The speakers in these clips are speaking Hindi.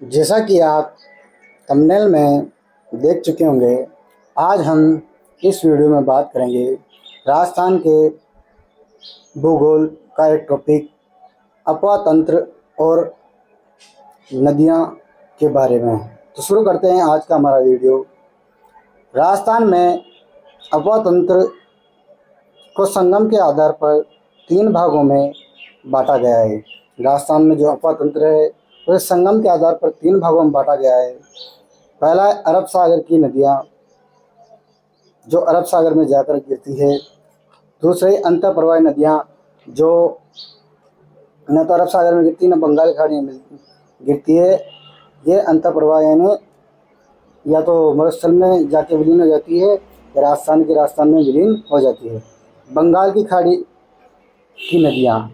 जैसा कि आप थंबनेल में देख चुके होंगे, आज हम इस वीडियो में बात करेंगे राजस्थान के भूगोल का एक टॉपिक अपवा तंत्र और नदियां के बारे में। तो शुरू करते हैं आज का हमारा वीडियो। राजस्थान में अपवा तंत्र को संगम के आधार पर 3 भागों में बांटा गया है। राजस्थान में जो अपवा तंत्र है वह संगम के आधार पर 3 भागों में बांटा गया है। पहला है अरब सागर की नदियाँ जो अरब सागर में जाकर गिरती है। दूसरी अंतःप्रवाही नदियाँ जो न तो अरब सागर में गिरती न बंगाल की खाड़ी में गिरती है। ये अंतःप्रवाह यानी या तो मरुस्थल में जाके विलीन हो जाती है या राजस्थान में विलीन हो जाती है। बंगाल की खाड़ी की नदियाँ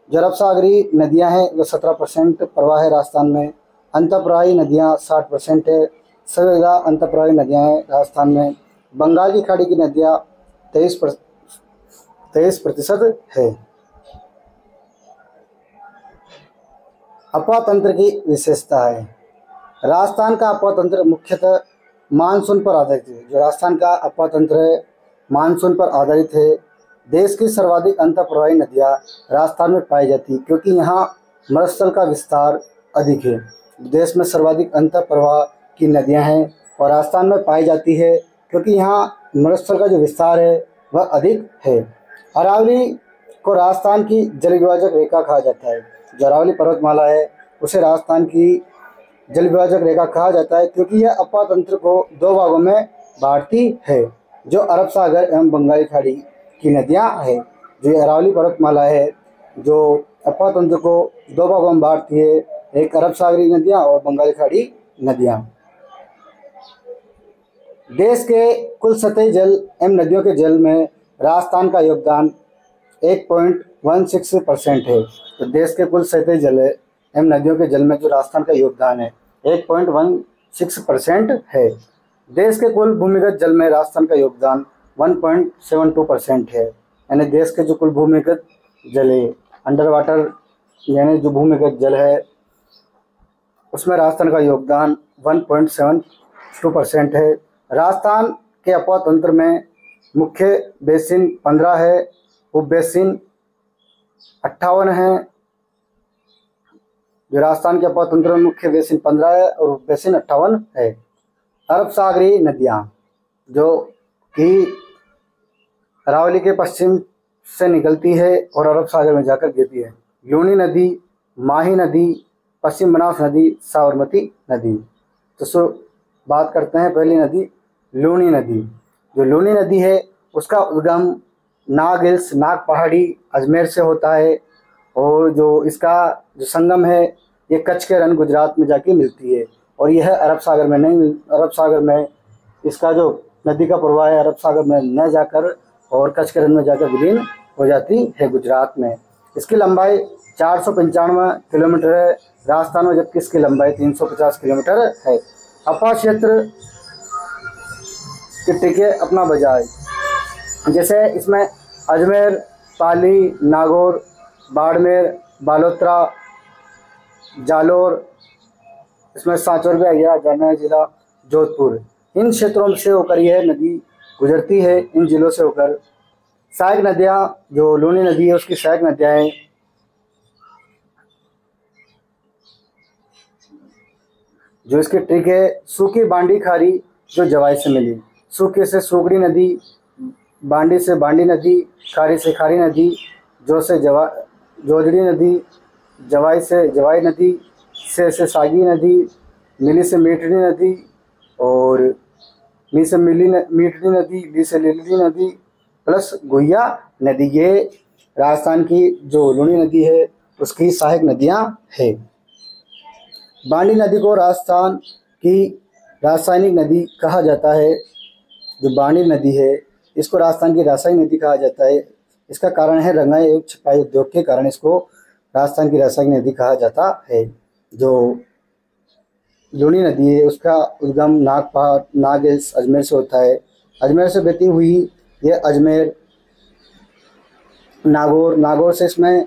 जो अरब सागरी नदियाँ हैं वो 17% प्रवाह है राजस्थान में। अंतःप्रवाही नदियाँ 60% है। सबसे ज़्यादा अंतःप्रवाही नदियाँ हैं राजस्थान में। बंगाल की खाड़ी की नदियाँ 23% है। अपवा तंत्र की विशेषता है। राजस्थान का अपवा तंत्र मुख्यतः मानसून पर आधारित है। जो राजस्थान का अपवा तंत्र है मानसून पर आधारित है। देश की सर्वाधिक अंतःप्रवाही नदियाँ राजस्थान में पाई जाती है क्योंकि यहाँ मरुस्थल का विस्तार अधिक है। देश में सर्वाधिक अंतःप्रवाह की नदियाँ हैं और राजस्थान में पाई जाती है क्योंकि यहाँ मरुस्थल का जो विस्तार है वह अधिक है। अरावली को राजस्थान की जल विभाजक रेखा कहा जाता है। जो अरावली पर्वतमाला है उसे राजस्थान की जल विभाजक रेखा कहा जाता है क्योंकि यह अपवा तंत्र को 2 भागों में बांटती है। जो अरब सागर एवं बंगाली खाड़ी की नदियाँ है, जो अरावली पर्वतमाला है जो अपवा तंत्र को 2 भागों में बांटती है, एक अरब सागरी नदियाँ और बंगाली खाड़ी नदियाँ। देश के कुल सतही जल एवं नदियों के जल में राजस्थान का योगदान 1.16% है। तो देश के कुल सतही जल एवं नदियों के जल में जो राजस्थान का योगदान है 1.16% है। देश के कुल भूमिगत जल में राजस्थान का योगदान 1.72% है। यानी देश के जो कुल भूमिगत जल है अंडर वाटर यानी जो भूमिगत जल है उसमें राजस्थान का योगदान 1.72% है। राजस्थान के अपवा तंत्र में मुख्य बेसिन 15 है, उप बेसिन 58 है। जो राजस्थान के अपवा तंत्र में मुख्य बेसिन 15 है और उप बेसिन 58 है। अरब सागरी नदियाँ जो कि अरावली के पश्चिम से निकलती है और अरब सागर में जाकर गिरती है। लूनी नदी, माही नदी, पश्चिम बनास नदी, साबरमती नदी। तो बात करते हैं पहली नदी लूनी नदी। जो लूनी नदी है उसका उद्गम नाग हिल्स नाग पहाड़ी अजमेर से होता है और जो इसका जो संगम है ये कच्छ के रण गुजरात में जाके मिलती है और यह अरब सागर में नहीं, अरब सागर में इसका जो नदी का प्रवाह है अरब सागर में न जाकर और कच्छ के रण में जाकर विलीन हो जाती है गुजरात में। इसकी लंबाई 495 किलोमीटर है राजस्थान में, जबकि इसकी लंबाई 350 किलोमीटर है। अपवा क्षेत्र के टिके अपना बजाय जैसे इसमें अजमेर, पाली, नागौर, बाड़मेर, बालोतरा, जालोर, इसमें सांचौर भी आ गया, जालना जिला, जोधपुर, इन क्षेत्रों से होकर यह नदी गुजरती है। इन जिलों से होकर सहायक नदियाँ जो लूनी नदी है उसकी सहायक नदियाँ हैं जो इसके ट्रिक है। सूखी बांडी खारी जो जवाई से मिली, सूखे से सूगड़ी नदी, बांडी से बांडी नदी, खारी से खारी नदी, जो से जोजड़ी नदी, जवाई से जवाई नदी, से सागी नदी, मिली से मीठड़ी नदी और मी से मीठड़ी नदी, ली से लिलड़ी नदी प्लस गुहिया नदी। ये राजस्थान की जो लूनी नदी है उसकी सहायक नदियाँ है। बांडी नदी को राजस्थान की रासायनिक नदी कहा जाता है। जो बांडी नदी है इसको राजस्थान की रासायनिक नदी कहा जाता है। इसका कारण है रंगाई एवं छपाई उद्योग के कारण इसको राजस्थान की रासायनिक नदी कहा जाता है। जो लूनी नदी है उसका उद्गम नाग हिल्स अजमेर से होता है। अजमेर से बहती हुई ये अजमेर नागौर से इसमें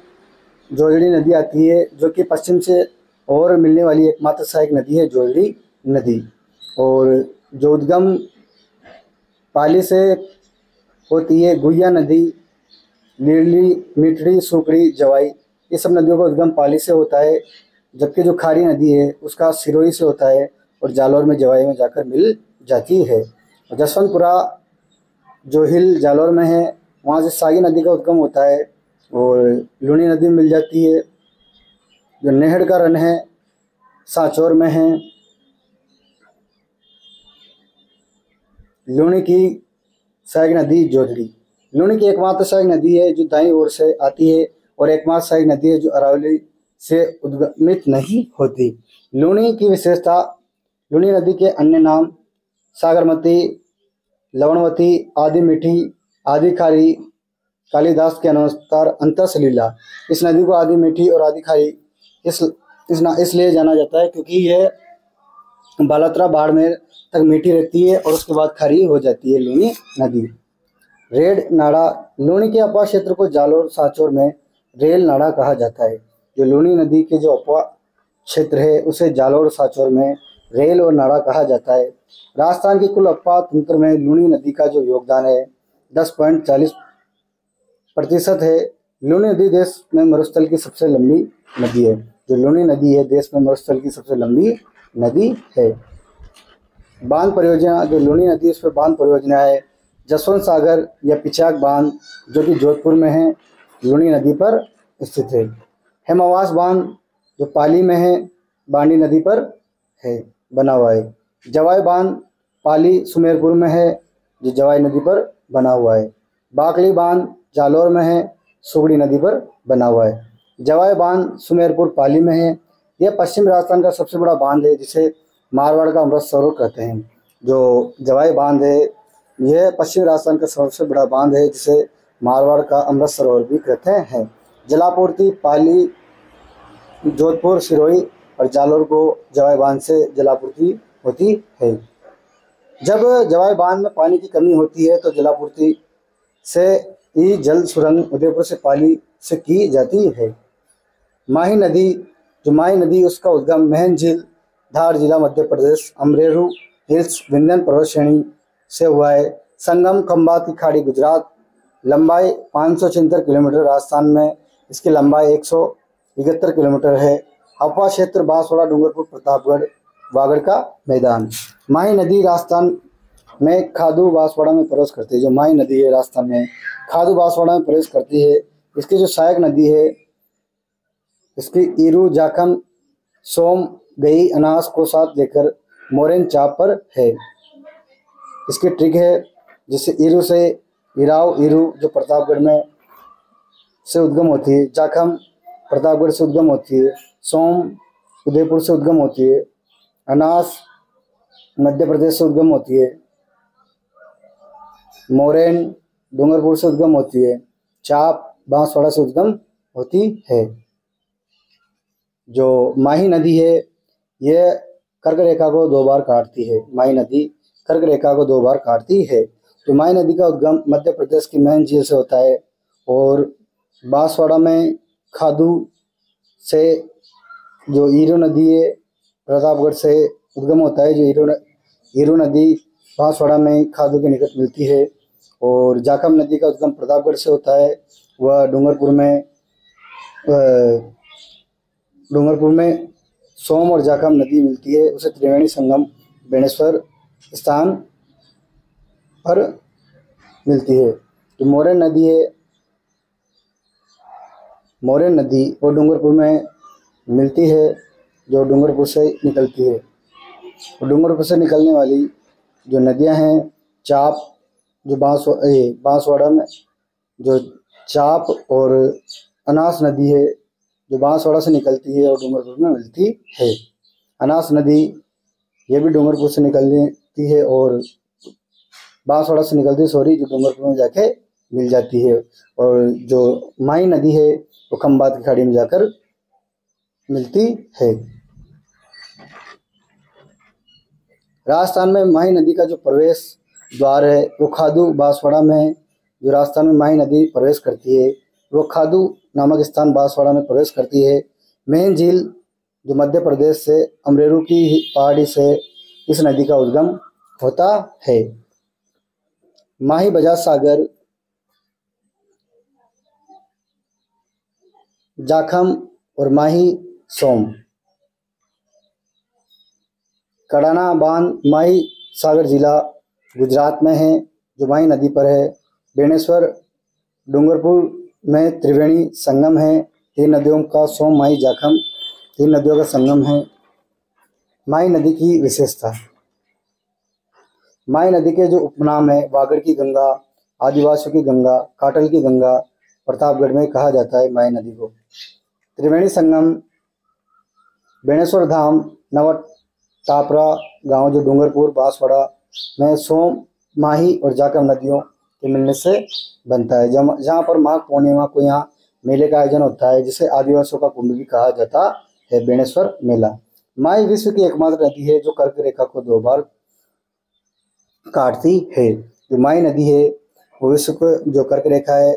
जोजड़ी नदी आती है जो कि पश्चिम से और मिलने वाली एकमात्र सहायक नदी है जोजड़ी नदी। और जो उद्गम पाली से होती है गुहिया नदी, लीली, मिठड़ी, सुकड़ी, जवाई, ये सब नदियों का उद्गम पाली से होता है। जबकि जो खारी नदी है उसका सिरोही से होता है और जालौर में जवाई में जाकर मिल जाती है। जसवंतपुरा जो हिल जालौर में है वहाँ से सागी नदी का उद्गम होता है और लूनी नदी में मिल जाती है। जो नेहड़ का रन है सांचौर में है। लूनी की सहायक नदी जोजड़ी, लूनी की एकमात्र सहायक नदी है जो दाईं ओर से आती है और एकमात्र सहायक नदी है जो अरावली से उद्गमित नहीं होती। लूनी की विशेषता, लूनी नदी के अन्य नाम सागरमती, लवणवती, आदि मीठी, आदि खारी, कालिदास के अनुसार अंतसलीला। इस नदी को आदि मीठी और आदि खारी इसलिए जाना जाता है क्योंकि यह बालोतरा बाड़मेर तक मीठी रहती है और उसके बाद खारी हो जाती है लूनी नदी। रेड नाड़ा, लूनी के अपवा क्षेत्र को जालौर सांचौर में रेल नाड़ा कहा जाता है। जो लूनी नदी के जो अपवा क्षेत्र है उसे जालौर सांचौर में रेल और नाड़ा कहा जाता है। राजस्थान की कुल अपवा तंत्र में लूनी नदी का जो योगदान है 10.40% है। लूनी नदी देश में मरुस्थल की सबसे लंबी नदी है। जो लूनी नदी है देश में मरुस्थल की सबसे लंबी नदी है। बांध परियोजना, जो लूनी नदी उस पर बांध परियोजना है जसवंत सागर या पिचाक बांध जो कि जोधपुर में है, लूनी नदी पर स्थित है। हेमावास बांध जो पाली में है, बांडी नदी पर है, बना हुआ है। जवाई बांध पाली सुमेरपुर में है, जो जवाई नदी पर बना हुआ है। बाकली बांध जालौर में है, सुगड़ी नदी पर बना हुआ है। जवाई बांध सुमेरपुर पाली में है। यह पश्चिम राजस्थान का सबसे बड़ा बांध है जिसे मारवाड़ का अमृत सरोवर कहते हैं। जो जवाई बांध है यह पश्चिम राजस्थान का सबसे बड़ा बांध है जिसे मारवाड़ का अमृत सरोवर भी कहते हैं। जलापूर्ति पाली, जोधपुर, सिरोही और जालौर को जवाई बांध से जलापूर्ति होती है। जब जवाई बांध में पानी की कमी होती है तो जलापूर्ति से ही जल सुरंग उदयपुर से पाली से की जाती है। माही नदी, जो माही नदी उसका उद्गम महन झील, धार जिला मध्य प्रदेश, अमरेरू हिल्स विंध्यन पर्वत श्रेणी से हुआ है। संगम खंबात की खाड़ी गुजरात, लंबाई 576 किलोमीटर, राजस्थान में इसकी लंबाई 171 किलोमीटर है। अपवा क्षेत्र बांसवाड़ा, डूंगरपुर, प्रतापगढ़, वागड़ का मैदान। माही नदी राजस्थान में खादू बांसवाड़ा में प्रवेश करती है। जो माही नदी है राजस्थान में खादू बांसवाड़ा में प्रवेश करती है। इसकी जो सहायक नदी है इसकी ईरू, जाखम, सोम, गई, अनास को साथ लेकर मोरेन चाप पर है। इसकी ट्रिक है जिससे ईरू से इराव, ईरू जो प्रतापगढ़ में से उद्गम होती है, जाखम प्रतापगढ़ से उद्गम होती है, सोम उदयपुर से उद्गम होती है, अनास मध्य प्रदेश से उद्गम होती है, मोरेन डूंगरपुर से उद्गम होती है, चाप बांसवाड़ा से उद्गम होती है। जो माही नदी है यह कर्क रेखा को 2 बार काटती है। माही नदी कर्क रेखा को 2 बार काटती है। तो माही नदी का उद्गम मध्य प्रदेश की महन झील से होता है और बांसवाड़ा में खादू से जो ईरू नदी है प्रतापगढ़ से उद्गम होता है। जो ईरू नदी बांसवाड़ा में खादू के निकट मिलती है और जाखम नदी का उद्गम प्रतापगढ़ से होता है। वह डूंगरपुर में सोम और जाखम नदी मिलती है, उसे त्रिवेणी संगम बेणेश्वर स्थान पर मिलती है। जो मोरेन नदी है, मोरेन नदी वो डूंगरपुर में मिलती है, जो डूंगरपुर से निकलती है। और डूंगरपुर से निकलने वाली जो नदियां हैं, चाप जो बांसवाड़ा में जो चाप और अनास नदी है जो बांसवाड़ा से निकलती है और डूंगरपुर में मिलती है। अनास नदी ये भी डूंगरपुर से निकलती है और बांसवाड़ा से निकलती है, जो डूंगरपुर में जाके मिल जाती है। और जो माही नदी है वो खंबात की खाड़ी में जाकर मिलती है। राजस्थान में माही नदी का जो प्रवेश द्वार है वो खादू बांसवाड़ा में, जो राजस्थान में माही नदी प्रवेश करती है वो खादू नामक स्थान बांसवाड़ा में प्रवेश करती है। महन झील जो मध्य प्रदेश से अमरेरू की पहाड़ी से इस नदी का उद्गम होता है। माही बजाज सागर, जाखम और माही सोम। कड़ाना बांध माही सागर जिला गुजरात में है, जो माही नदी पर है। बेणेश्वर डूंगरपुर में त्रिवेणी संगम है। तीन नदियों का सोम माही जाखम तीन नदियों का संगम है। माही नदी की विशेषता, माही नदी के जो उपनाम है वागड़ की गंगा, आदिवासियों की गंगा, काटल की गंगा, प्रतापगढ़ में कहा जाता है माही नदी को। त्रिवेणी संगम बेणेश्वर धाम, नवट टापरा गांव जो डूंगरपुर बांसवाड़ा में सोम माही और जाखम नदियों के मिलने से बनता है, जहाँ पर माघ पूर्णिमा को यहाँ मेले का आयोजन होता है, जिसे आदिवासियों का कुंभ भी कहा जाता है, बेणेश्वर मेला। माही विश्व की एकमात्र नदी है जो कर्क रेखा को 2 बार काटती है। जो माही नदी है वो विश्व को जो कर्क रेखा है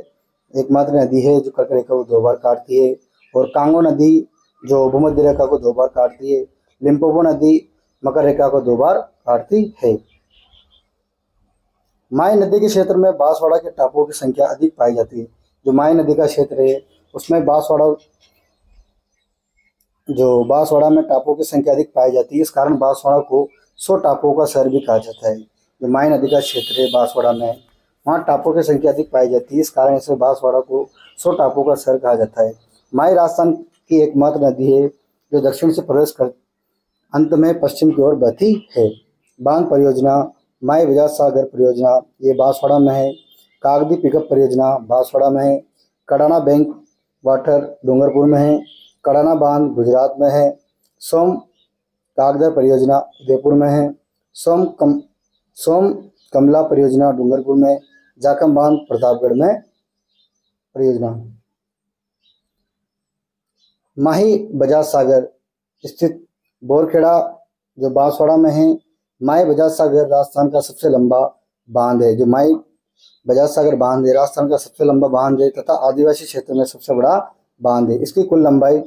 एकमात्र नदी है जो कर्क रेखा को 2 बार काटती है। और कांगो नदी जो भूमध्य रेखा को 2 बार काटती है। लिम्पोपो नदी मकर रेखा को 2 बार काटती है। माही नदी के क्षेत्र में बांसवाड़ा के टापुओं की संख्या अधिक पाई जाती है। जो माही नदी का क्षेत्र है उसमें बांसवाड़ा में टापुओं की संख्या अधिक पाई जाती है। इस कारण बांसवाड़ा को 100 टापुओं का शहर भी कहा जाता है। जो माही नदी का क्षेत्र है बांसवाड़ा में, वहाँ टापुओं की संख्या अधिक पाई जाती है, इस कारण इसे बांसवाड़ा को 100 टापुओं का शहर कहा जाता है। माही राजस्थान की एकमात्र नदी है जो दक्षिण से प्रवेश कर अंत में पश्चिम की ओर बहती है। बांध परियोजना माही बजाज सागर परियोजना ये बांसवाड़ा में है। कागदी पिकअप परियोजना बांसवाड़ा में है। कड़ाना बैंक वाटर डूंगरपुर में है। कड़ाना बांध गुजरात में है। सोम कागदर परियोजना उदयपुर में है। सोम कमला परियोजना डूंगरपुर में। जाखम बांध प्रतापगढ़ में परियोजना। माही बजाज सागर स्थित बोरखेड़ा जो बांसवाड़ा में है। माही बजाज सागर राजस्थान का सबसे लंबा बांध है। जो माही बजाज सागर बांध है राजस्थान का सबसे लंबा बांध है तथा आदिवासी क्षेत्र में सबसे बड़ा बांध है। इसकी कुल लंबाई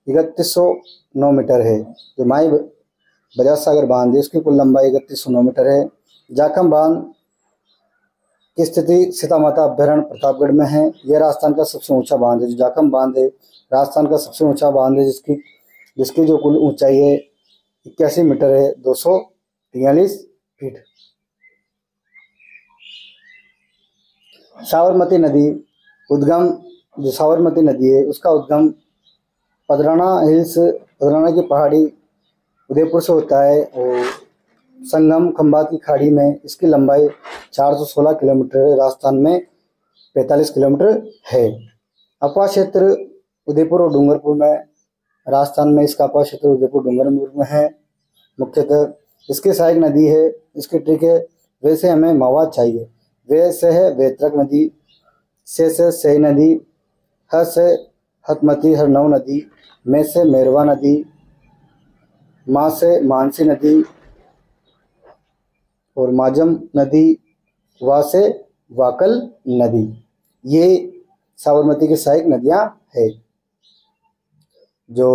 3109 मीटर है। जो माही बजाज सागर बांध है उसकी कुल लंबाई 3109 मीटर है। जाखम बांध की स्थिति सीता माता अभ्यारण्य प्रतापगढ़ में है। यह राजस्थान का सबसे ऊंचा बांध है। जो जाखम बांध है राजस्थान का सबसे ऊंचा बांध है, जिसकी जो कुल ऊंचाई है 81 मीटर है, 243 फीट। साबरमती नदी उद्गम, जो साबरमती नदी है उसका उद्गम पदराना की पहाड़ी उदयपुर से होता है और संगम खंबात की खाड़ी में। इसकी लंबाई 416 किलोमीटर है। राजस्थान में 45 किलोमीटर है। अपवा क्षेत्र उदयपुर और डूंगरपुर में, राजस्थान में इसका अपवा क्षेत्र उदयपुर डूंगरपुर में है मुख्यतः। इसकी सहायक नदी है, इसकी ट्रिक है वैसे हमें मवाद चाहिए। वे से है वेत्रक नदी, से सही नदी, ह से हतमती हरनौ नदी, में से मेरवा नदी, माँ से मानसी नदी और माजम नदी, वा से वाकल नदी। ये साबरमती की सहायक नदियाँ है। जो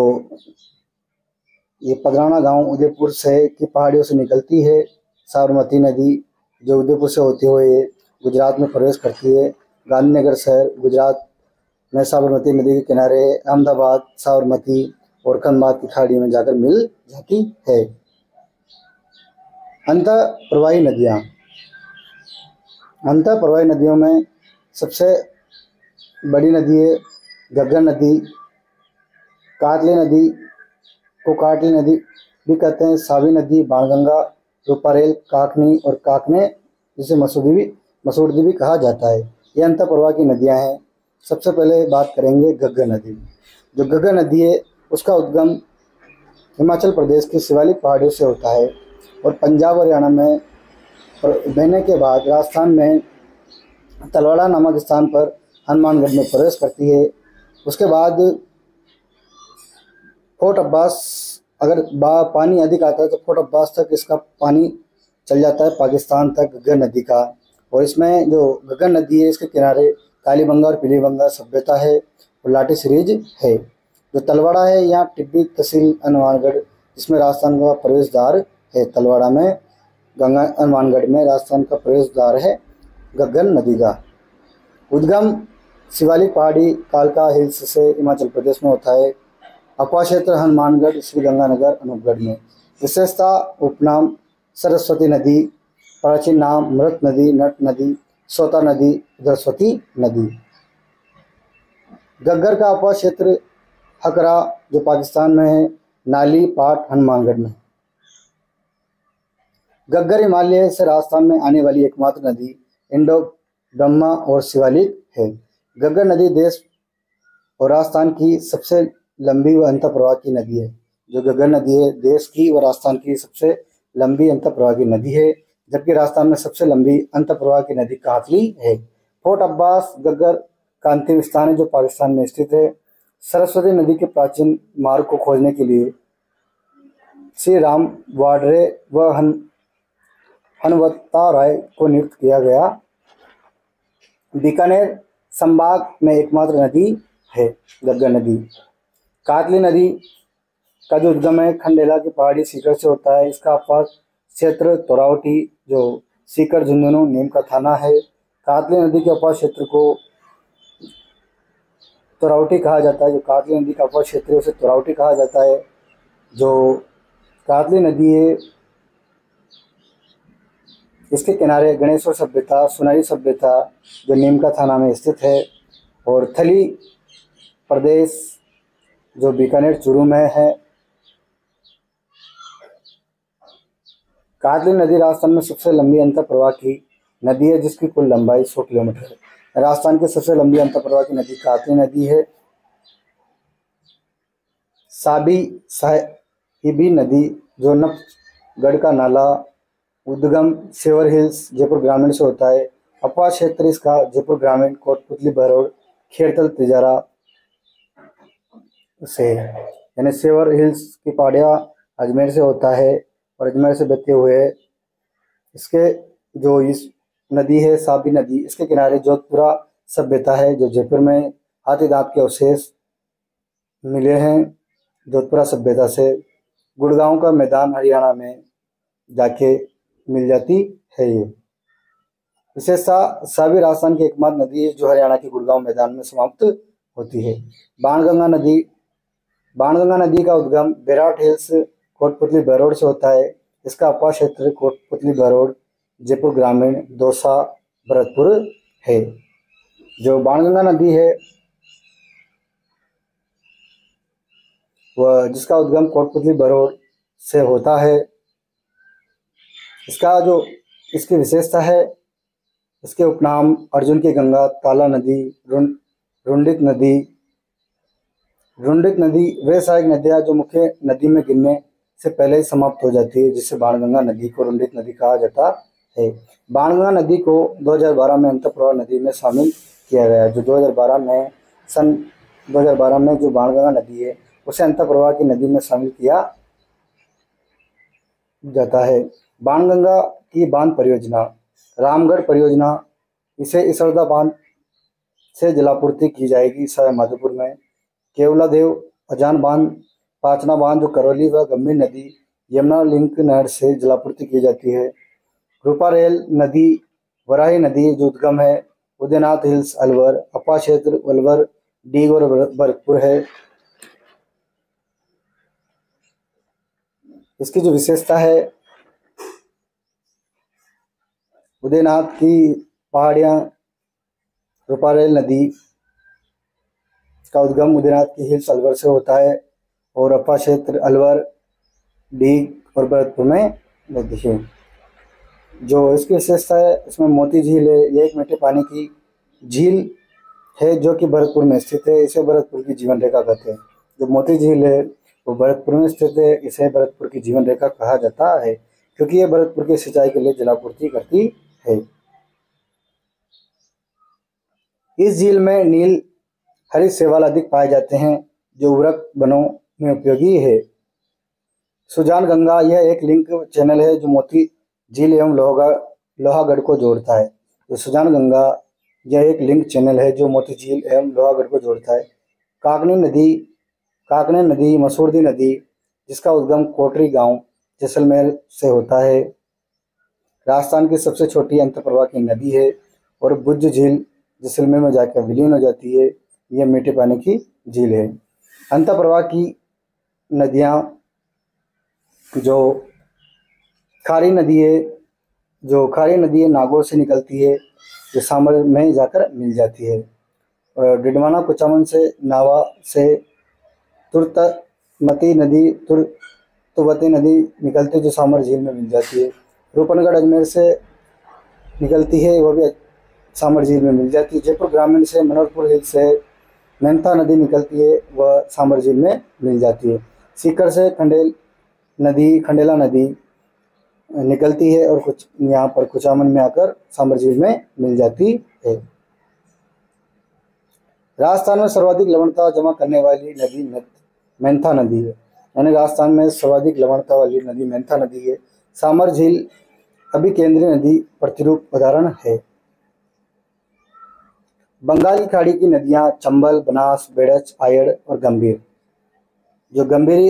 ये पदराना गांव उदयपुर से की पहाड़ियों से निकलती है। साबरमती नदी जो उदयपुर से होती हुई गुजरात में प्रवेश करती है। गांधीनगर शहर गुजरात में साबरमती नदी के किनारे अहमदाबाद साबरमती और खंबात की खाड़ी में जाकर मिल जाती है। अंतः प्रवाही नदियाँ, अंतः प्रवाही नदियों में सबसे बड़ी नदी है घग्गर नदी। काटली नदी को काटली नदी भी कहते हैं। सावी नदी, बाणगंगा, रूपारेल, काकनी और काकने जिसे मसूरदी भी कहा जाता है, ये अंतः प्रवाह की नदियां हैं। सबसे पहले बात करेंगे घग्गर नदी। जो घग्गर नदी है उसका उद्गम हिमाचल प्रदेश की शिवालिक पहाड़ियों से होता है और पंजाब हरियाणा में बहने के बाद राजस्थान में तलवाड़ा नामक स्थान पर हनुमानगढ़ में प्रवेश करती है। उसके बाद फोर्ट अब्बास, अगर पानी अधिक आता है तो फोर्ट अब्बास तक इसका पानी चल जाता है पाकिस्तान तक घग्गर नदी का। और इसमें जो घग्गर नदी है इसके किनारे कालीबंगा और पीलीबंगा सभ्यता है और लाठी सीरीज है। जो तलवाड़ा है यहाँ टिब्बी तहसील हनुमानगढ़, जिसमें राजस्थान का प्रवेश द्वार है। तलवाड़ा में गंगा हनुमानगढ़ में राजस्थान का प्रवेश द्वार है घग्गर नदी का। उद्गम शिवालिक पहाड़ी कालका हिल्स से हिमाचल प्रदेश में होता है। अक्वा क्षेत्र हनुमानगढ़ श्रीगंगानगर अनूपगढ़ में। विशेषता उपनाम सरस्वती नदी, प्राचीन नाम मृत नदी, नट नदी, सोता नदी, सरस्वती नदी। घग्गर का अक्वा क्षेत्र हकरा जो पाकिस्तान में है, नाली पाट हनुमानगढ़ में। घग्गर हिमालय से राजस्थान में आने वाली एकमात्र नदी इंडो ब्रह्मा और शिवालिक है। घग्गर नदी देश और राजस्थान की सबसे लंबी व अंतःप्रवाह की नदी है। जो घग्गर नदी है देश की व राजस्थान की सबसे लंबी अंतःप्रवाह की नदी है, जबकि राजस्थान में सबसे लंबी अंतःप्रवाह की नदी कातली है। फोर्ट अब्बास घग्गर का अंतिम स्थान है जो पाकिस्तान में स्थित है। सरस्वती नदी के प्राचीन मार्ग को खोजने के लिए श्री राम वाड्रे व हनवंता राय को नियुक्त किया गया। बीकानेर संभाग में एकमात्र नदी है घग्गर नदी। कातली नदी का जो उद्गम है खंडेला की पहाड़ी सीकर से होता है। इसका अपवाद क्षेत्र तोरावटी जो सीकर झुंझुनू नीम का थाना है। कातली नदी के अपवाद क्षेत्र को तोरावटी कहा जाता है। जो कातली नदी का अपवाद क्षेत्र है उसे तोरावटी कहा जाता है। जो कातली नदी है इसके किनारे गणेश्वर सभ्यता, सुनारी सभ्यता जो नीम का थाना में स्थित है, और थली प्रदेश जो बीकानेर चूरू में है। कातली नदी राजस्थान में सबसे लंबी अंतःप्रवाह की नदी है जिसकी कुल लंबाई 100 किलोमीटर है। राजस्थान की सबसे लंबी अंतःप्रवाह की नदी कातली नदी है। साहिबी नदी जो नफगढ़ का नाला उद्गम सेवर हिल्स जयपुर ग्रामीण से होता है। अपवाद क्षेत्र इसका जयपुर ग्रामीण, कोटपुतली, बहरोड, खेड़तल, तिजारा से, यानी सेवर हिल्स की पहाड़ियाँ अजमेर से होता है और अजमेर से बहते हुए इसके जो इस नदी है साबी नदी, इसके किनारे जोधपुरा सभ्यता है जो जयपुर में हाथी दांत के अवशेष मिले हैं जोधपुरा सभ्यता से। गुड़गांव का मैदान हरियाणा में जाके मिल जाती है। ये विशेषता साबी राजस्थान की एकमात्र नदी है जो हरियाणा के गुड़गांव मैदान में समाप्त होती है। बाणगंगा नदी का उद्गम बैराट हिल्स कोटपुतली बहरोड से होता है। इसका अपवाद क्षेत्र कोटपुतली बहरोड जयपुर ग्रामीण दौसा भरतपुर है। जो बाणगंगा नदी है वह जिसका उद्गम कोटपुतली बहरोड से होता है। इसकी विशेषता है इसके उपनाम अर्जुन की गंगा, ताला नदी, रुंडिक नदी वे सहायक नदियाँ जो मुख्य नदी में गिरने से पहले ही समाप्त हो जाती है, जिससे बाणगंगा नदी को रुंडिक नदी कहा जाता है। बाणगंगा नदी को 2012 में अंतःप्रवाह नदी में शामिल किया गया। जो 2012 में जो बाणगंगा नदी है उसे अंतःप्रवाह की नदी में शामिल किया जाता है। बाणगंगा की बांध परियोजना रामगढ़ परियोजना, इसे इसरदा बांध से जलापूर्ति की जाएगी सवाई माधोपुर में। केवलादेव अजान बांध, पाचना बांध जो करौली व गंभीर नदी यमुना लिंक नहर से जलापूर्ति की जाती है। रूपारेल नदी, वराही नदी जो उद्गम है उदयनाथ हिल्स अलवर, अपा क्षेत्र अलवर, डीग और भरतपुर है। इसकी जो विशेषता है उदयनाथ की पहाड़ियाँ, रूपारेल नदी का उद्गम उदयनाथ की हिल्स अलवर से होता है और अपा क्षेत्र अलवर, डीग और भरतपुर में नदी है। जो इसकी विशेषता है इसमें मोती झील है। यह एक मीठे पानी की झील है जो कि भरतपुर में स्थित है। इसे भरतपुर की जीवन रेखा कहते हैं। जो मोती झील है वो भरतपुर में स्थित है। इसे भरतपुर की जीवन रेखा कहा जाता है क्योंकि यह भरतपुर की सिंचाई के लिए जलापूर्ति करती है। इस झील में नील हरित शैवाल अधिक पाए जाते हैं जो उर्वरक वनों में उपयोगी है। सुजान गंगा यह एक लिंक चैनल है जो मोती झील एवं लोहागढ़ को जोड़ता है। तो सुजान गंगा यह एक लिंक चैनल है जो मोती झील एवं लोहागढ़ को जोड़ता है। काकनी नदी काकणे नदी, मसूरदी नदी जिसका उद्गम कोटरी गांव जैसलमेर से होता है। राजस्थान की सबसे छोटी अंतःप्रवाह की नदी है और बुज्ज झील जैसलमेर में जाकर विलीन हो जाती है। यह मीठे पानी की झील है। अंतःप्रवाह की नदियाँ जो खारी नदी है, नागौर से निकलती है, जो सामर में जाकर मिल जाती है। और डिडवाना कुचामन से, नावा से तुर्तवती नदी निकलती है, जो सामर झील में मिल जाती है। रूपनगढ़ अजमेर से निकलती है, वह भी सामर झील में मिल जाती है। जयपुर ग्रामीण से, मनोहरपुर हिल से मेंथा नदी निकलती है, वह सामर झील में मिल जाती है। सीकर से खंडेला नदी निकलती है और कुछ यहाँ पर कुचामन में आकर सामर झील में मिल जाती है। राजस्थान में सर्वाधिक लवणता जमा करने वाली नदी मेंथा नदी है। यानी राजस्थान में सर्वाधिक लवणता वाली नदी मेंथा नदी है। सामर झील अभी केंद्रीय नदी प्रतिरूप उदाहरण है। बंगाल की खाड़ी की नदियां चंबल, बनास, बेड़च, आयड़ और गंभीर, जो गंभीरी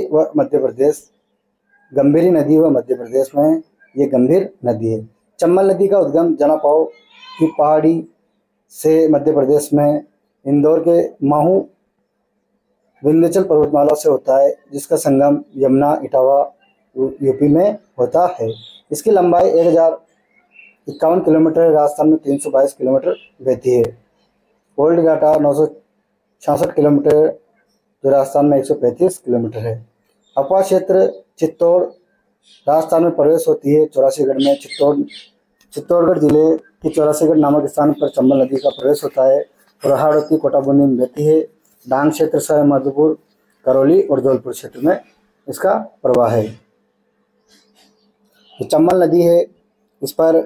नदी व मध्य प्रदेश में ये गंभीर नदी है। चंबल नदी का उद्गम जनापाव की पहाड़ी से मध्य प्रदेश में इंदौर के माहू विंध्याचल पर्वतमाला से होता है, जिसका संगम यमुना इटावा यूपी में होता है। इसकी लंबाई 1051 किलोमीटर, राजस्थान में 322 किलोमीटर बहती है। ओल्ड डाटा 966 किलोमीटर, जो राजस्थान में 135 किलोमीटर है। अपवा क्षेत्र चित्तौड़ राजस्थान में प्रवेश होती है। चौरासीगढ़ में चित्तौड़गढ़ जिले की चौरासीगढ़ नामक स्थान पर चंबल नदी का प्रवेश होता है और हाड़ौती कोटाबूंदी में बहती है। डांग क्षेत्र से मधुपुर, करौली और धौलपुर क्षेत्र में इसका प्रवाह है। जो चंबल नदी है, इस पर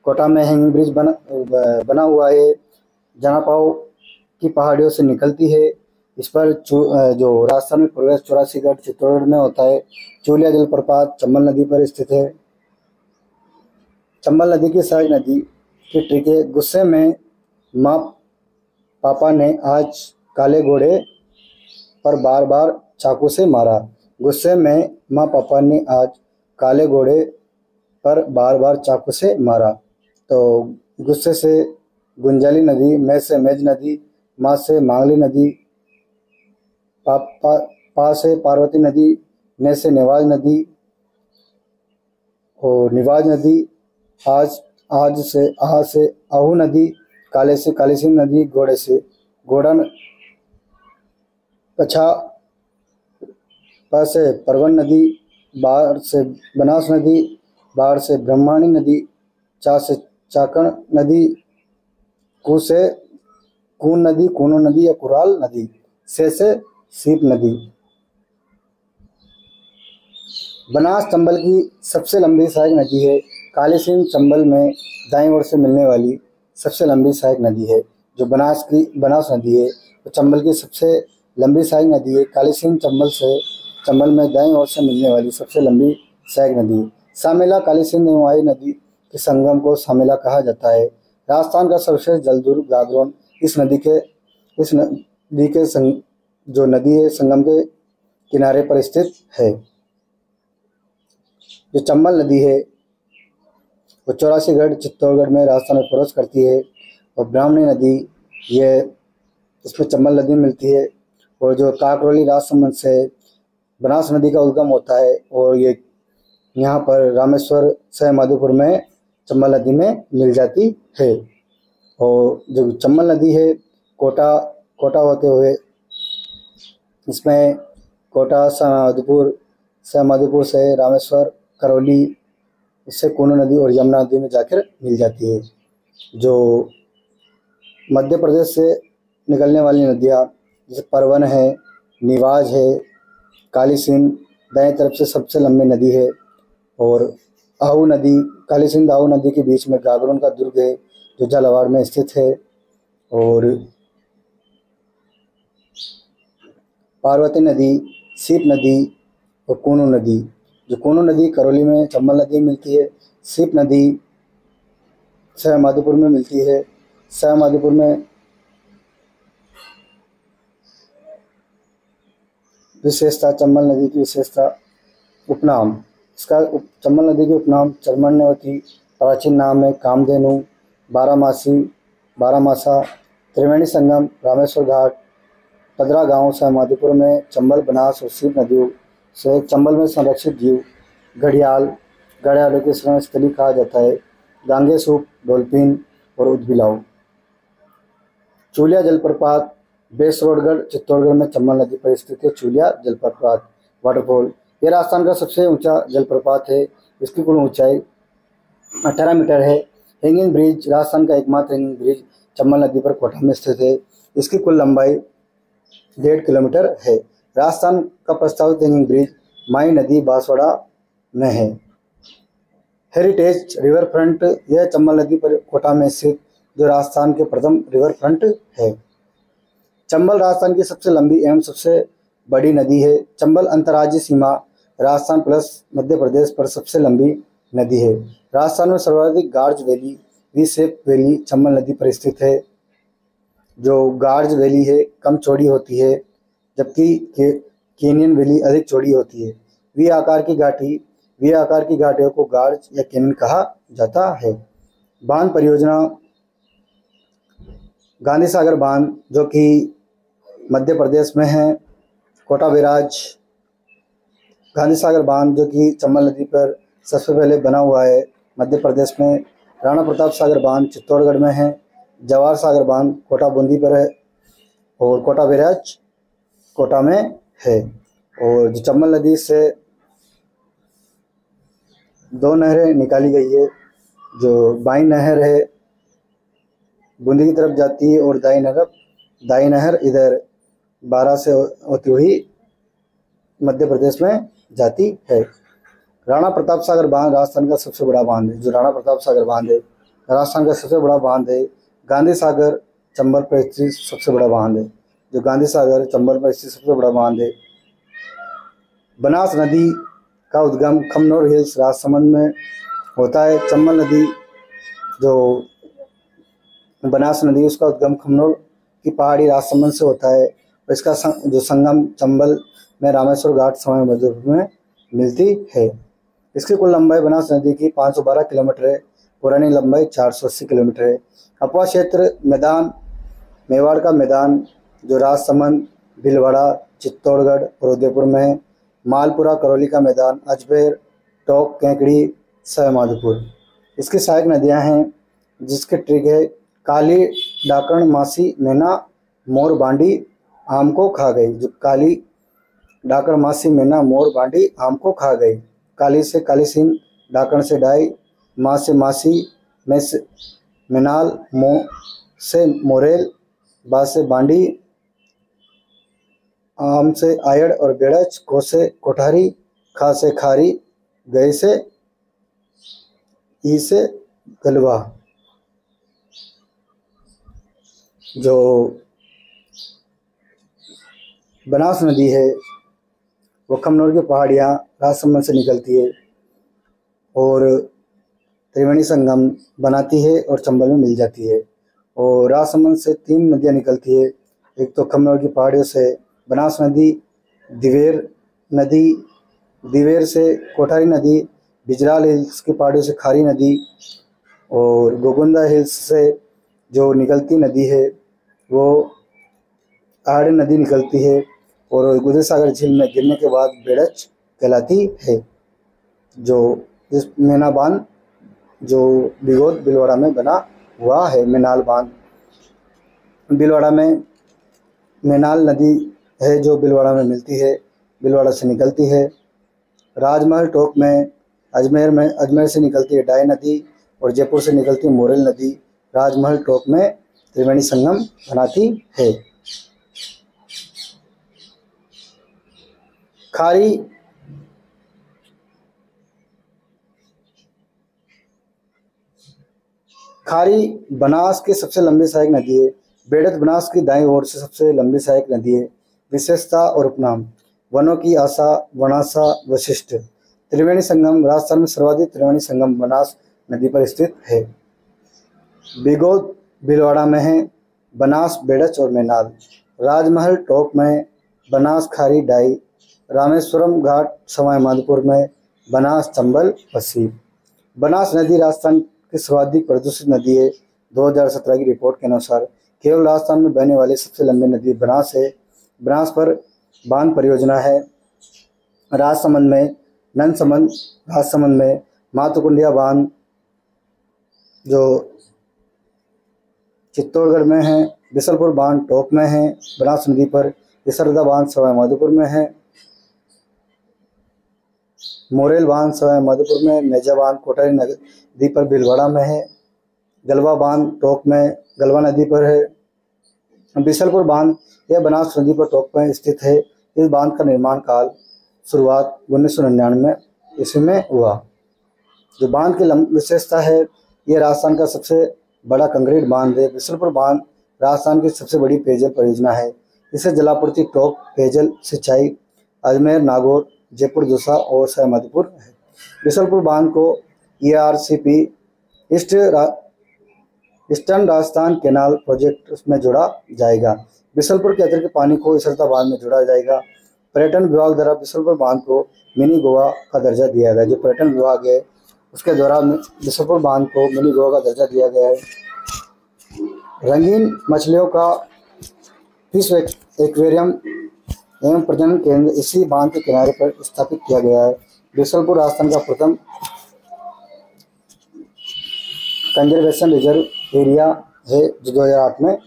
कोटा में हैंगिंग ब्रिज बना हुआ है। जनापाव की पहाड़ियों से निकलती है। इस पर जो राजस्थान में प्रवेश चौरासीगढ़ चित्तौड़गढ़ में होता है। चूलिया जलप्रपात चंबल नदी पर स्थित है। चंबल नदी की सहायक नदी की ट्रिक है। गुस्से में माँ पापा ने आज काले घोड़े पर बार बार चाकू से मारा। गुस्से में माँ पापा ने आज काले घोड़े पर बार बार चाकू से मारा। तो गुस्से से गुंजाली नदी, मैं से मेज नदी, माँ से मांगली नदी, पा से पार्वती नदी, ने से नेवाज नदी और निवाज नदी, आज से आहू नदी, काले से कालीसिंह नदी, घोड़े से घोड़न, कछा प से परवन नदी, बाढ़ से बनास नदी, बाढ़ से ब्रह्माणी नदी, चा से चाकण नदी, कू से कून नदी, कूनो नदी या कुराल नदी, से सीप नदी। बनास चंबल की सबसे लंबी सहायक नदी है। कालीसिंह चंबल में दाईं ओर से मिलने वाली सबसे लंबी सहायक नदी है। जो बनास नदी है तो चंबल की सबसे लंबी सहायक नदी है। कालीसिंह चंबल में दाईं ओर से मिलने वाली सबसे लंबी सहायक नदी है। सामेला कालीसिंह नेवाई नदी के संगम को सामेला कहा जाता है। राजस्थान का सर्वश्रेष्ठ जलदुर्ग गागरोन इस नदी के जो नदी है संगम के किनारे पर स्थित है। जो चंबल नदी है वो चौरासीगढ़ चित्तौड़गढ़ में राजस्थान में प्रवेश करती है और ब्राह्मणी नदी इसमें चंबल नदी मिलती है। और जो काकरोली राजसमंद से बनास नदी का उद्गम होता है और ये यहाँ पर रामेश्वर से माधोपुर में चंबल नदी में मिल जाती है। और जो चंबल नदी है कोटा होते हुए इसमें कोटा से माधोपुर से रामेश्वर, करौली, इससे कूनो नदी और यमुना नदी में जाकर मिल जाती है। जो मध्य प्रदेश से निकलने वाली नदियाँ जैसे परवन है, निवाज है, कालीसिंह दाएं तरफ से सबसे लंबी नदी है। और आहू नदी, कालीसिंह आहू नदी के बीच में गागरोन का दुर्ग है जो झालावाड़ में स्थित है। और पार्वती नदी, सीप नदी और कूनो नदी, जो कूनो नदी करौली में चंबल नदी में मिलती है। सीप नदी सवाई माधोपुर में मिलती है। सवाई माधोपुर में विशेषता, चंबल नदी की विशेषता। उपनाम, इसका चंबल नदी के उपनाम चर्मण्यवती, प्राचीन नाम है कामधेनु, बारामासी, बारामासा, त्रिवेणी संगम, रामेश्वर घाट, पदरा गांव से माधोपुर में, चंबल, बनास और सीप नदियों से चंबल में संरक्षित जीव, घड़ियाल, घड़ियालों की शरण स्थली कहा जाता है, गांगे सूप, डॉल्फिन और उदबिलाव। चूलिया जलप्रपात, बेसरोडगढ़, चित्तौड़गढ़ में चंबल नदी पर स्थित है चूलिया जलप्रपात वाटरफॉल। यह राजस्थान का सबसे ऊंचा जलप्रपात है। इसकी कुल ऊंचाई 18 मीटर है। हैंगिंग ब्रिज, राजस्थान का एकमात्र हैंगिंग ब्रिज चंबल नदी पर कोटा में स्थित है। इसकी कुल लंबाई 1.5 किलोमीटर है। राजस्थान का प्रस्तावित हैंगिंग ब्रिज माई नदी बांसवाड़ा में है। हेरिटेज रिवर फ्रंट, यह चंबल नदी पर कोटा में स्थित जो राजस्थान के प्रथम रिवर फ्रंट है। चंबल राजस्थान की सबसे लंबी एवं सबसे बड़ी नदी है। चंबल अंतर्राज्यीय सीमा राजस्थान प्लस मध्य प्रदेश पर सबसे लंबी नदी है। राजस्थान में सर्वाधिक गार्ज valley, V shape valley Chambal नदी पर स्थित है। जो गार्ज वैली है कम चौड़ी होती है, जबकि कैनियन वैली अधिक चौड़ी होती है। वी आकार की घाटियों को गार्ज या कैनियन कहा जाता है। बांध परियोजना, गांधी सागर बांध जो कि मध्य प्रदेश में है, कोटा बैराज, गांधी सागर बांध जो कि चंबल नदी पर सबसे पहले बना हुआ है मध्य प्रदेश में, राणा प्रताप सागर बांध चित्तौड़गढ़ में है, जवाहर सागर बांध कोटा बूंदी पर है और कोटा बैराज कोटा में है। और जो चंबल नदी से 2 नहरें निकाली गई है, जो बाई नहर है बूंदी की तरफ जाती है और दाई नहर इधर 12 से होती हुई मध्य प्रदेश में जाती है। राणा प्रताप सागर बांध राजस्थान का सबसे बड़ा बांध है। जो राणा प्रताप सागर बांध है राजस्थान का सबसे बड़ा बांध है। गांधी सागर चंबल पर स्थित सबसे बड़ा बांध है। जो गांधी सागर चंबल पर स्थित सबसे बड़ा बांध है। बनास नदी का उद्गम खमनोर हिल्स राजसमंद में होता है। चंबल नदी जो बनास नदी उसका उद्गम खमनोर की पहाड़ी राजसमंद से होता है। इसका जो संगम चंबल में रामेश्वर घाट समय मध्य में मिलती है। इसकी कुल लंबाई बनास नदी की 512 किलोमीटर है। पुरानी लंबाई 480 किलोमीटर है। अपवा क्षेत्र मैदान, मेवाड़ का मैदान जो राजसमंद, भीलवाड़ा, चित्तौड़गढ़ और उदयपुर में है। मालपुरा, करौली का मैदान, अजमेर, टोंक, केकड़ी, सवाईमाधोपुर। इसकी सहायक नदियां हैं जिसके ट्रिग है काली, डाकण, मासी, मैना, मोर, बांडी, आम को खा गई। जो काली, डाकण, मासी, मैना, मोर, बांडी आम को खा गई। काली से काली सिंह, डाकण से डाई, माँ से मासी, में से मैनाल, मो से मोरेल, बा से बांडी, आम से आयड़ और बेड़च, को से कोठारी, खा से खारी, गए से ई से गलवा। जो बनास नदी है वो खमनोर की पहाड़ियाँ राजसमंद से निकलती है और त्रिवेणी संगम बनाती है और चंबल में मिल जाती है। और राजसमंद से 3 नदियाँ निकलती है। एक तो खमनोर की पहाड़ियों से बनास नदी, दिवेर से कोठारी नदी, बिजराल हिल्स की पहाड़ियों से खारी नदी और गोगुंदा हिल्स से जो निकलती नदी है वो आड़ नदी निकलती है और गुजर सागर झील में गिरने के बाद बेड़च कहलाती है। जो इस मैना बांध जो बिगोद भीलवाड़ा में बना हुआ है, मैनाल बांध भीलवाड़ा में, मैनाल नदी है जो भीलवाड़ा में मिलती है, भीलवाड़ा से निकलती है। राजमहल टोक में अजमेर से निकलती है डाई नदी और जयपुर से निकलती है मोरेल नदी। राजमहल टोक में त्रिवेणी संगम बनाती है। खारी बनास की सबसे लंबी सहायक नदी है। बेड़त बनास की दाईं ओर से सबसे लंबी सहायक नदी है। विशेषता और उपनाम, वनों की आशा, वनासा, वशिष्ठ। त्रिवेणी संगम, राजस्थान में सर्वाधिक त्रिवेणी संगम बनास नदी पर स्थित है। बिगोद भीलवाड़ा में है, बनास, बेड़च और मैनाल। राजमहल टोक में बनास, खारी, डाई रामेश्वरम घाट सवाई माधोपुर में, बनास, चंबल, पश्चिम। बनास नदी राजस्थान की सर्वाधिक प्रदूषित नदी है। 2017 की रिपोर्ट के अनुसार केवल राजस्थान में बहने वाली सबसे लंबी नदी बनास है। बनास पर बांध परियोजना है। राजसमंद में, नंदसमंद राजसमंद में, मातुकुंडिया बांध जो चित्तौड़गढ़ में है, बिसलपुर बांध टोंक में है बनास नदी पर, इसरदा बांध सवाई माधोपुर में है, मोरेल बांध सवाई माधोपुर में, मेजा बांध कोटारी नदी पर भीलवाड़ा में है, गलवा बांध टोंक में गलवा नदी पर है। बिसलपुर बांध यह बनास नदी पर टोंक में स्थित है। इस बांध का निर्माण काल शुरुआत 1999 ईस्वी में हुआ। जो बांध की विशेषता है, यह राजस्थान का सबसे बड़ा कंक्रीट बांध है। बिसलपुर बांध राजस्थान की सबसे बड़ी पेयजल परियोजना है। इसे जलापूर्ति टोंक, पेयजल सिंचाई अजमेर, नागौर, जयपुर, दौसा और सवाई माधोपुर है। बिसलपुर बांध को ERCP eastern Rajasthan canal project में जोड़ा जाएगा। बिसलपुर के अतिरिक्त पानी को इसरदा बांध में जोड़ा जाएगा। पर्यटन विभाग द्वारा बिसलपुर बांध को मिनी गोवा का दर्जा दिया गया है। जो पर्यटन विभाग है उसके द्वारा बिसलपुर बांध को मिनी गोवा का दर्जा दिया गया है। रंगीन मछलियों का फिश एक्वेरियम एवं प्रजनन केंद्र इसी बांध के किनारे पर स्थापित किया गया है। बिसलपुर राजस्थान का प्रथम कंजर्वेशन रिजर्व एरिया है जो 2008 में।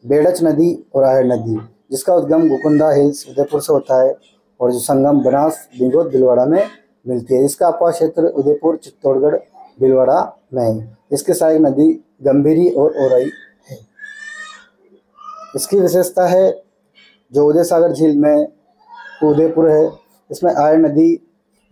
बेड़च नदी और आहेर नदी, जिसका उद्गम गोकुंदा हिल्स उदयपुर से होता है और जो संगम बनास, बिंगोत, भीलवाड़ा में मिलती है। इसका अपवाह क्षेत्र उदयपुर, चित्तौड़गढ़, भीलवाड़ा में है। इसके सहायक नदी गंभीरी और ओरई है। इसकी विशेषता है जो उदय सागर झील में उदयपुर है, इसमें आहेर नदी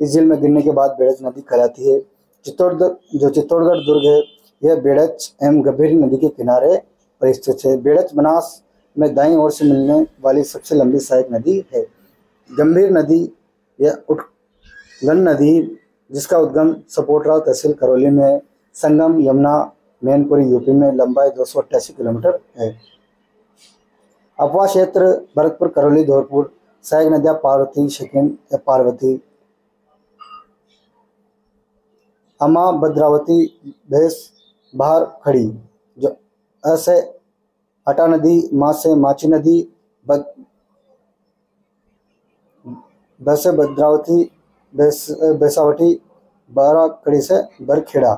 इस झील में गिरने के बाद बेड़च नदी कहलाती है। चित्तौड़गढ़ दुर्ग है, यह बेड़च एवं गंभीरी नदी के किनारे पर स्थित है। बेड़च बनास में दाईं ओर से मिलने वाली सबसे लंबी सहायक नदी है। गंभीर नदी यह उद्गम नदी जिसका उद्गम सपोटरा तहसील करौली में, संगम यमुना मैनपुरी यूपी में, लंबाई 288 किलोमीटर है। अपवाह क्षेत्र भरतपुर, करौली, धौलपुर। सहायक नदियाँ पार्वती, शकीन या पार्वती, अमा, भद्रावती, भैंस, भार, खड़ी। जो ऐसे अटा नदी, माँ से माची नदी, वैसे भद्रावती, बैसावटी, बारा कड़ी से बरखेड़ा।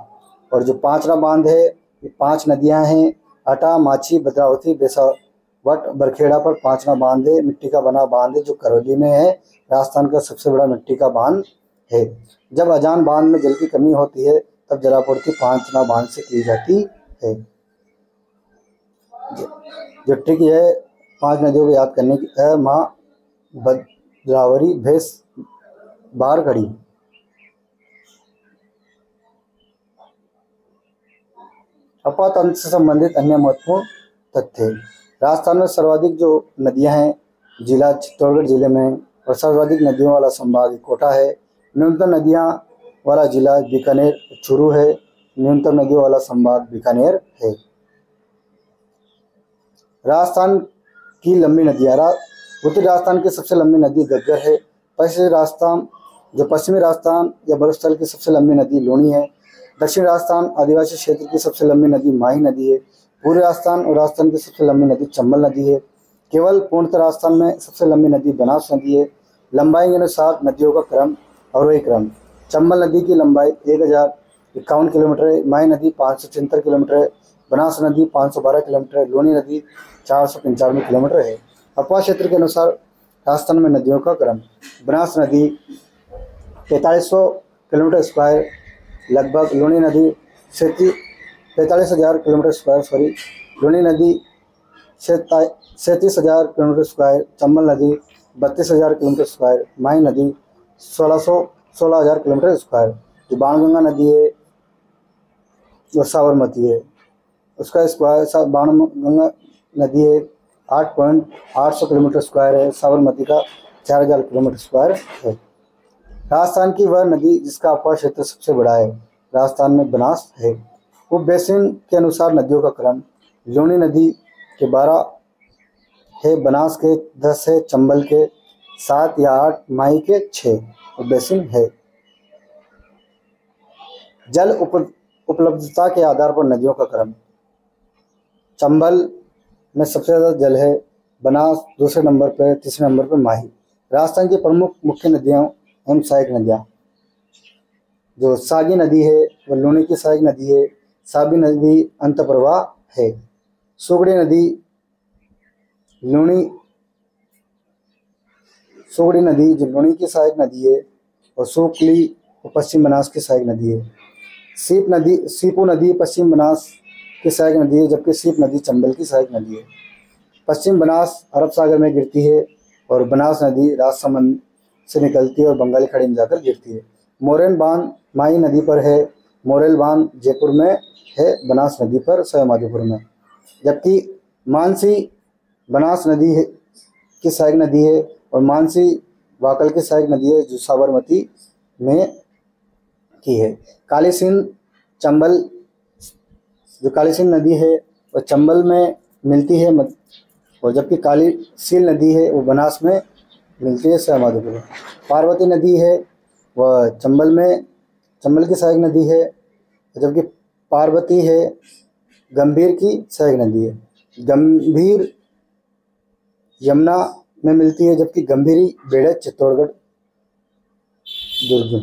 और जो पांचरा बांध है, ये 5 नदियां हैं, अटा, माची, भद्रावती, बैसावट, बरखेड़ा पर पांचरा बांध है। मिट्टी का बना बांध है जो करौली में है। राजस्थान का सबसे बड़ा मिट्टी का बांध है। जब अजान बांध में जल की कमी होती है तब जलापूर्ति पांचरा बांध से की जाती है। जो ट्रिक है 5 नदियों को याद करने की है, माँ, भद्रावती, भैंस, बार, खड़ी। अपवाह तंत्र से संबंधित अन्य महत्वपूर्ण तथ्य। राजस्थान में सर्वाधिक जो नदियां हैं जिला चित्तौड़गढ़ जिले में, और सर्वाधिक नदियों वाला संभाग कोटा है। न्यूनतम नदियां वाला जिला बीकानेर, चूरू है। न्यूनतम नदियों वाला संभाग बीकानेर है। राजस्थान की लंबी नदियां। उत्तरी राजस्थान की सबसे लंबी नदी घग्गर है। पश्चिमी राजस्थान या मरुस्थल की सबसे लंबी नदी लूणी है। दक्षिण राजस्थान आदिवासी क्षेत्र की सबसे लंबी नदी माही नदी है। पूर्वी राजस्थान और राजस्थान की सबसे लंबी नदी चंबल नदी है। केवल पूर्णतः राजस्थान में सबसे लंबी नदी बनास नदी है। लंबाई के अनुसार नदियों का क्रम अवरोही क्रम। चंबल नदी की लंबाई 1051 किलोमीटर है। माही नदी 573 किलोमीटर है। बनास नदी 512 किलोमीटर है। लूणी नदी 495 किलोमीटर है। अपवाह क्षेत्र के अनुसार राजस्थान में नदियों का क्रम। बनास नदी 4500 किलोमीटर स्क्वायर लगभग। लूणी नदी 45,000 किलोमीटर स्क्वायर लूणी नदी 37,000 किलोमीटर स्क्वायर। चंबल नदी 32,000 किलोमीटर स्क्वायर। माही नदी 16,000 किलोमीटर स्क्वायर। जो बाणगंगा नदी है वो साबरमती है, उसका स्क्वायर बाणगंगा नदी है 8,800 किलोमीटर स्क्वायर है। साबरमती का 4,000 किलोमीटर स्क्वायर है। राजस्थान की वह नदी जिसका अपवाह क्षेत्र सबसे बड़ा है राजस्थान में बनास है। उप बेसिन के अनुसार नदियों का क्रम। लूणी नदी के 12 है बनास के 10 है, चंबल के 7 या 8, माही के 6 बेसिन है। जल उपलब्धता के आधार पर नदियों का क्रम। चंबल में सबसे ज़्यादा जल है, बनास दूसरे नंबर पर, तीसरे नंबर पर माही। राजस्थान की प्रमुख मुख्य नदियाँ एवं सहायक नदियाँ, जो सागी नदी है वह लूणी की सहायक नदी है। साबी नदी अंतःप्रवाह है। सुगड़ी नदी जो लूणी की सहायक नदी है, और सुकली पश्चिम बनास की सहायक नदी है। सीपू नदी पश्चिम बनास की सहायक नदी है, जबकि सीप नदी चंबल की सहायक नदी है। पश्चिम बनास अरब सागर में गिरती है, और बनास नदी राजसमंद से निकलती है और बंगाली खाड़ी में जाकर गिरती है। मोरेन बांध माही नदी पर है। मोरेल बांध जयपुर में है, बनास नदी पर सवाईमाधोपुर में। जबकि मानसी बनास नदी की सहायक नदी है, और मानसी वाकल की सहायक नदी है, जो साबरमती में की है। काली सिंध चंबल, जो काली सिंध नदी है वह चंबल में मिलती है, और जबकि काली सील नदी है वो बनास में मिलती है, सवाईमाधोपुर में। पार्वती नदी है वह चंबल की सहायक नदी है, जबकि पार्वती है गंभीर की सहायक नदी है। गंभीर यमुना में मिलती है, जबकि गंभीरी बेड़े चित्तौड़गढ़ दुर्ग।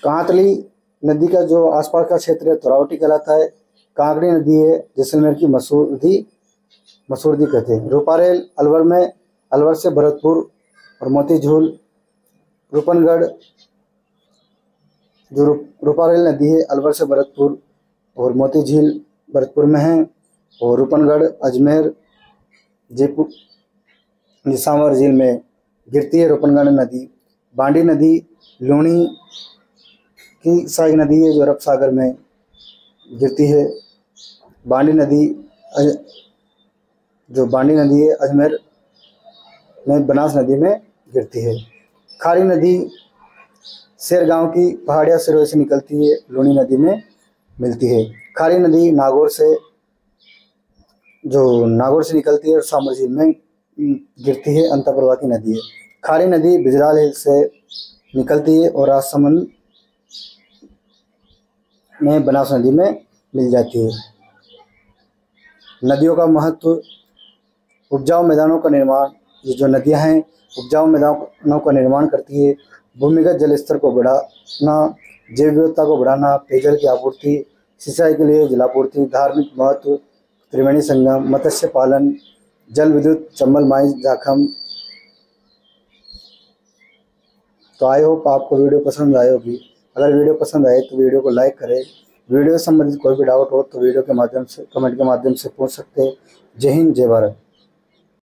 कांतली नदी का जो आसपास का क्षेत्र है तोरावटी कहलाता है। कांकड़ी नदी है जैसलमेर की मसूरदी कहते हैं। रूपारेल अलवर से भरतपुर और मोतीझूल। रूपनगढ़, जो रूपारेल नदी है अलवर से भरतपुर और मोतीझील भरतपुर में है। और रूपनगढ़ अजमेर जयपुर निशावर झील में गिरती है रूपनगढ़ नदी। बांडी नदी लूणी की सहायक नदी है, जो अरब सागर में गिरती है। बांडी नदी है अजमेर में बनास नदी में गिरती है। खारी नदी शेरगांव की पहाड़िया सिरों से निकलती है, लूणी नदी में मिलती है। खारी नदी नागौर से निकलती है और सामर झील में गिरती है, अंतःप्रवाह की नदी है। खारी नदी बिजराल हिल से निकलती है और राजसमंद में बनास नदी में मिल जाती है। नदियों का महत्व। उपजाऊ मैदानों का निर्माण। ये जो नदियां हैं उपजाऊ मैदानों का निर्माण करती है। भूमिगत जल स्तर को बढ़ाना, जैव विविधता को बढ़ाना, पेयजल की आपूर्ति, सिंचाई के लिए जलापूर्ति, धार्मिक महत्व, त्रिवेणी संगम, मत्स्य पालन, जल विद्युत, चंबल माई जाखम। तो आई होप आपको वीडियो पसंद आई होगी। अगर वीडियो पसंद आए तो वीडियो को लाइक करें। वीडियो से संबंधित कोई भी डाउट हो तो वीडियो के माध्यम से, कमेंट के माध्यम से पूछ सकते हैं। जय हिंद, जय भारत।